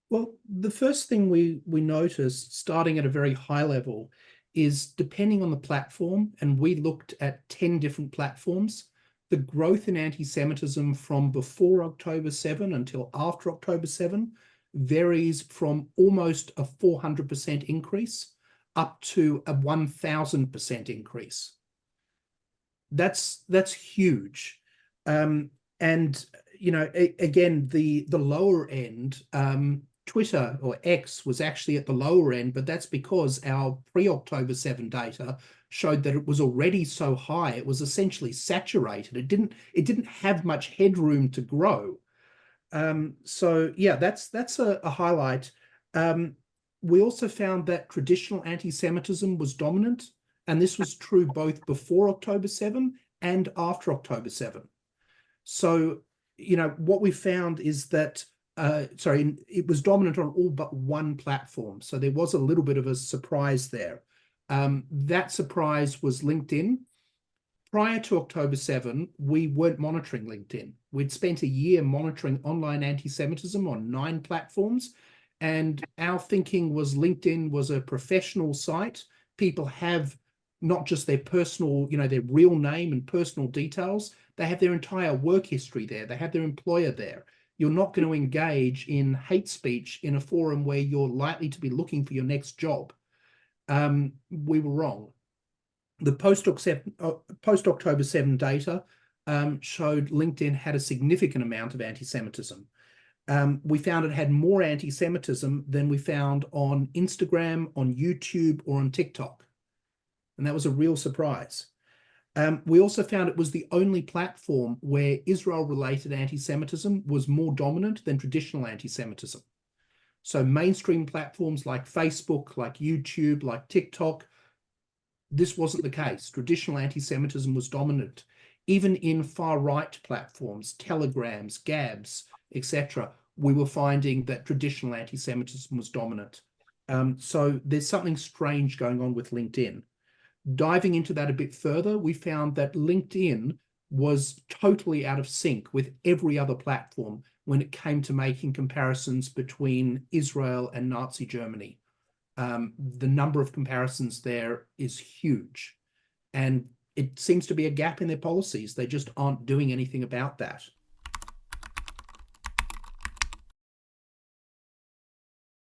Well, the first thing we noticed, starting at a very high level, is depending on the platform, and we looked at 10 different platforms, the growth in anti-Semitism from before October 7 until after October 7 varies from almost a 400% increase up to a 1,000% increase. That's huge. And again, the lower end, Twitter or X was actually at the lower end, but that's because our pre-October 7 data showed that it was already so high, it was essentially saturated. It didn't have much headroom to grow. So yeah, that's a highlight. We also found that traditional anti-Semitism was dominant, and this was true both before October 7 and after October 7. So, what we found is that, it was dominant on all but one platform. So there was a little bit of a surprise there. That surprise was LinkedIn. Prior to October 7, we weren't monitoring LinkedIn. We'd spent a year monitoring online anti-Semitism on 9 platforms, and our thinking was LinkedIn was a professional site. People have not just their personal, their real name and personal details. They have their entire work history there. They have their employer there. You're not going to engage in hate speech in a forum where you're likely to be looking for your next job. We were wrong. The post-October 7 data showed LinkedIn had a significant amount of anti-Semitism. We found it had more anti-Semitism than we found on Instagram, on YouTube, or on TikTok. And that was a real surprise. We also found it was the only platform where Israel-related anti-Semitism was more dominant than traditional anti-Semitism. So mainstream platforms like Facebook, like YouTube, like TikTok, this wasn't the case. Traditional anti-Semitism was dominant. Even in far-right platforms, Telegrams, Gabs, etc., we were finding that traditional anti-Semitism was dominant. So there's something strange going on with LinkedIn. Diving into that a bit further, we found that LinkedIn was totally out of sync with every other platform when it came to making comparisons between Israel and Nazi Germany. The number of comparisons there is huge, and it seems to be a gap in their policies. They just aren't doing anything about that.